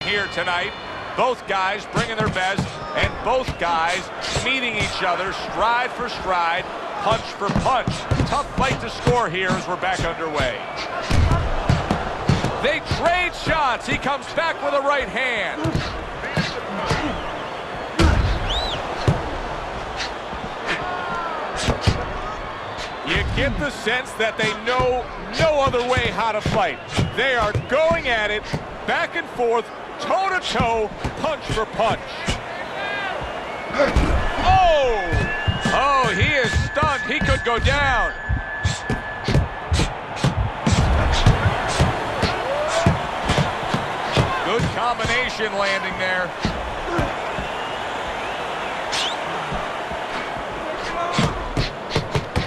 here tonight. Both guys bringing their best, and both guys meeting each other stride for stride, punch for punch. Tough fight to score here as we're back underway. They trade shots. He comes back with a right hand. You get the sense that they know no other way how to fight. They are going at it, back and forth, toe-to-toe, punch for punch. Oh! Oh, he is stunned. He could go down. Good combination landing there.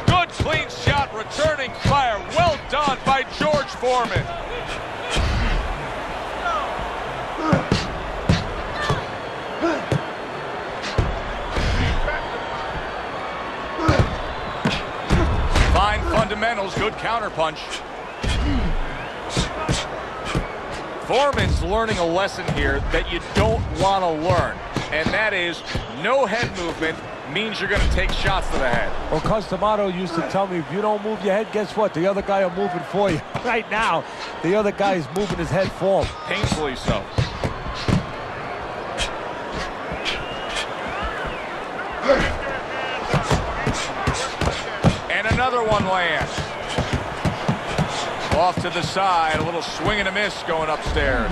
Good clean shot, returning fire. Well done by George Foreman. Fine fundamentals, good counterpunch. Foreman's learning a lesson here that you don't want to learn, and that is no head movement means you're going to take shots to the head. Well, Customato used to tell me, if you don't move your head, guess what? The other guy will move it for you. Right now, the other guy is moving his head for him. Painfully so. And another one lands. Off to the side, a little swing and a miss going upstairs.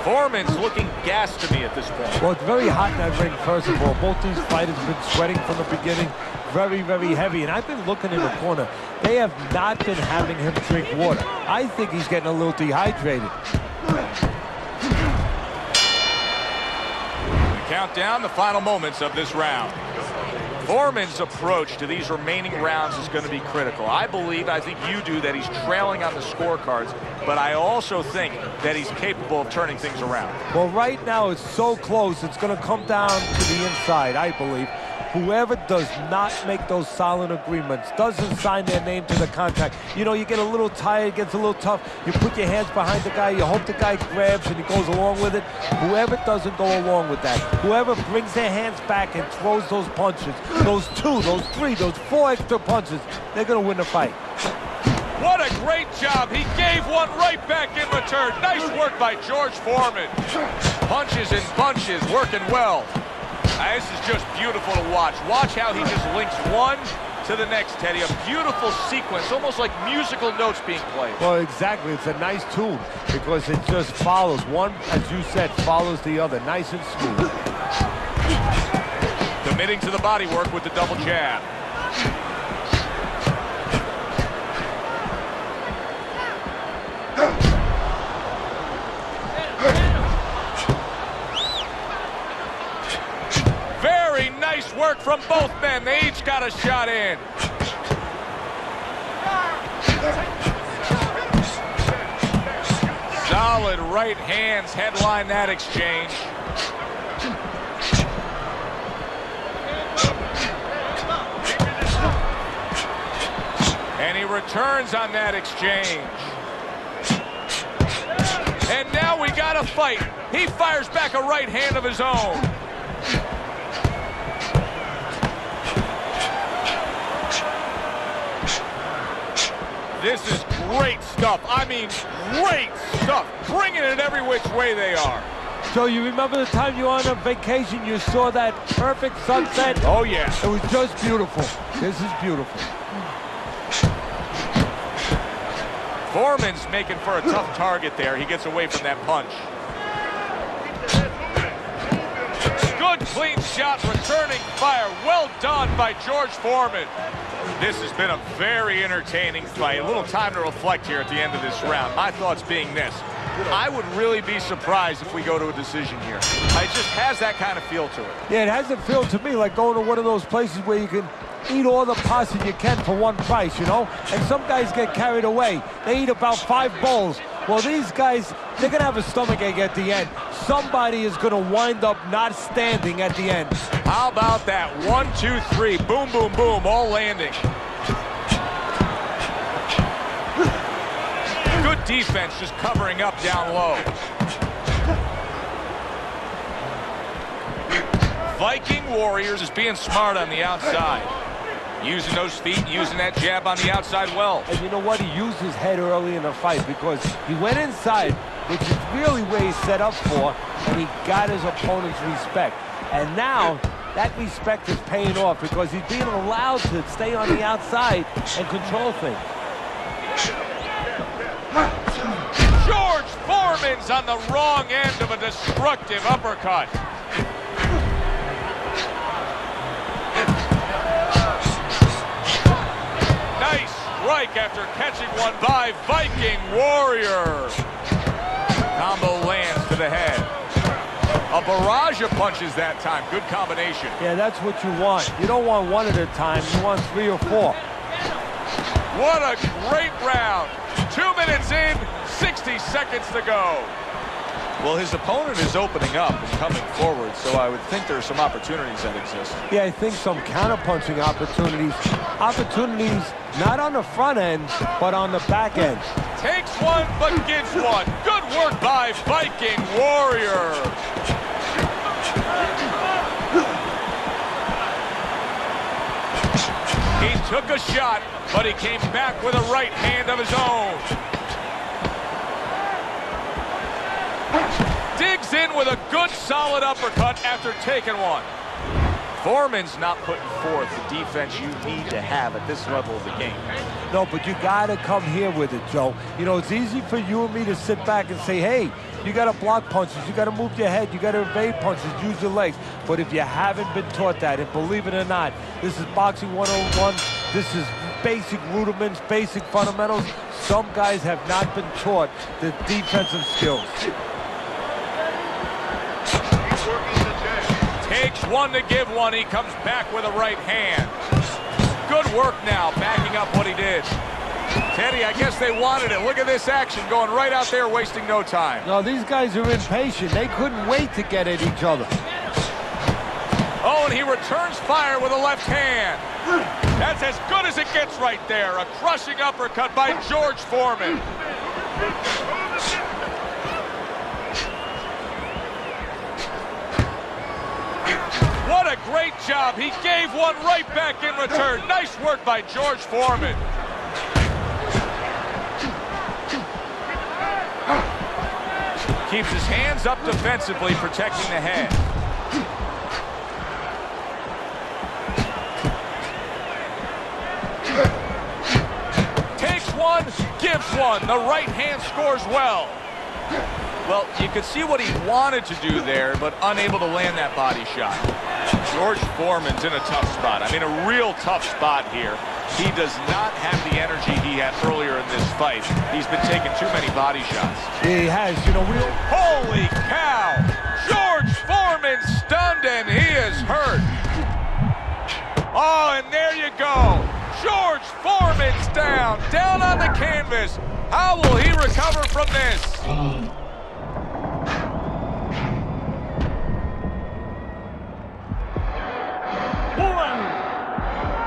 Foreman's looking gassed to me at this point. Well, it's very hot in that ring, first of all. Both these fighters have been sweating from the beginning. Very, very heavy. And I've been looking in the corner. They have not been having him drink water. I think he's getting a little dehydrated. We count down the final moments of this round. Foreman's approach to these remaining rounds is going to be critical. I think you do, that he's trailing on the scorecards, but I also think that he's capable of turning things around. Well, right now it's so close, it's going to come down to the inside, I believe. Whoever does not make those silent agreements, doesn't sign their name to the contract, you know, you get a little tired, gets a little tough, you put your hands behind the guy, you hope the guy grabs and he goes along with it. Whoever doesn't go along with that, whoever brings their hands back and throws those punches, those 2, those 3, those 4 extra punches, they're going to win the fight. What a great job. He gave one right back in return. Nice work by George Foreman. Punches and bunches, working well. This is just beautiful to watch. Watch how he just links one to the next, Teddy. A beautiful sequence, almost like musical notes being played. Well, exactly. It's a nice tune because it just follows. One, as you said, follows the other. Nice and smooth. Committing to the body work with the double jab. Very nice work from both men. They each got a shot in. Solid right hands headline that exchange. And he returns on that exchange. And now we got a fight. He fires back a right hand of his own. This is great stuff. I mean, great stuff. Bringing it every which way they are. So you remember the time you were on a vacation, you saw that perfect sunset? Oh, yeah. It was just beautiful. This is beautiful. Foreman's making for a tough target there. He gets away from that punch. Good clean shot, returning fire. Well done by George Foreman. This has been a very entertaining fight. A little time to reflect here at the end of this round. My thoughts being this: I would really be surprised if we go to a decision here. It just has that kind of feel to it. Yeah, it has a feel to me like going to one of those places where you can eat all the pasta you can for one price, you know? And some guys get carried away. They eat about 5 bowls. Well, these guys, they're going to have a stomachache at the end. Somebody is going to wind up not standing at the end. How about that? 1, 2, 3. Boom, boom, boom. All landing. Good defense just covering up down low. Viking Warriors is being smart on the outside. Using those feet, using that jab on the outside well. And you know what? He used his head early in the fight because he went inside, which is really where he's set up for, and he got his opponent's respect. And now, that respect is paying off because he's being allowed to stay on the outside and control things. George Foreman's on the wrong end of a destructive uppercut. Nice strike after catching one by Viking Warrior. Combo lands to the head. A barrage of punches that time. Good combination. Yeah, that's what you want. You don't want one at a time. You want 3 or 4. What a great round. 2 minutes in, 60 seconds to go. Well, his opponent is opening up and coming forward, so I would think there are some opportunities that exist. Yeah, I think some counter-punching opportunities. Opportunities not on the front end, but on the back end. Takes one, but gives one. Good work by Viking Warrior. He took a shot, but he came back with a right hand of his own. Digs in with a good, solid uppercut after taking one. Foreman's not putting forth the defense you need to have at this level of the game. No, but you got to come here with it, Joe. You know, it's easy for you and me to sit back and say, hey, you got to block punches, you got to move your head, you got to evade punches, use your legs. But if you haven't been taught that, and believe it or not, this is boxing 101, this is basic rudiments, basic fundamentals. Some guys have not been taught the defensive skills. Takes one to give one. He comes back with a right hand. Good work now, backing up what he did. Teddy, I guess they wanted it. Look at this action going right out there, wasting no time. No, these guys are impatient. They couldn't wait to get at each other. Oh, and he returns fire with a left hand. That's as good as it gets right there. A crushing uppercut by George Foreman. What a great job. He gave one right back in return. Nice work by George Foreman. Keeps his hands up defensively, protecting the head. Takes one, gives one. The right hand scores well. Well, you could see what he wanted to do there, but unable to land that body shot. George Foreman's in a tough spot. I mean, a real tough spot here. He does not have the energy he had earlier in this fight. He's been taking too many body shots. He has, you know, Holy cow! George Foreman stunned and he is hurt. Oh, and there you go. George Foreman's down on the canvas. How will he recover from this? 1,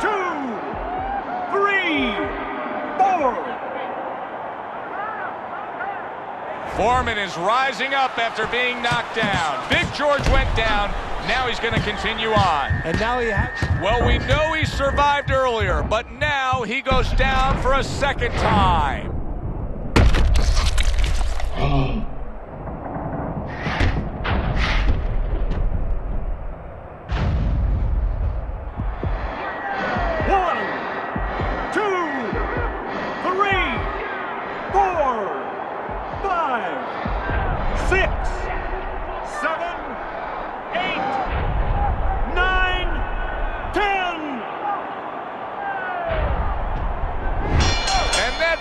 2, 3, 4. Foreman is rising up after being knocked down. Big George went down. Now he's going to continue on. And now he has... Well, we know he survived earlier, but now he goes down for a second time.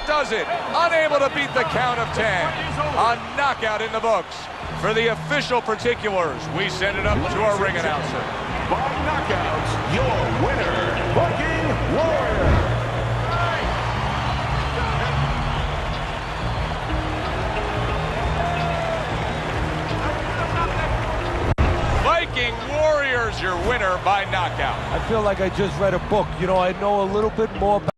Does it. Unable to beat the count of 10. A knockout in the books. For the official particulars, we send it up to our ring announcer. By knockout, your winner, Viking Warrior. Viking Warriors, your winner by knockout. I feel like I just read a book. You know, I know a little bit more about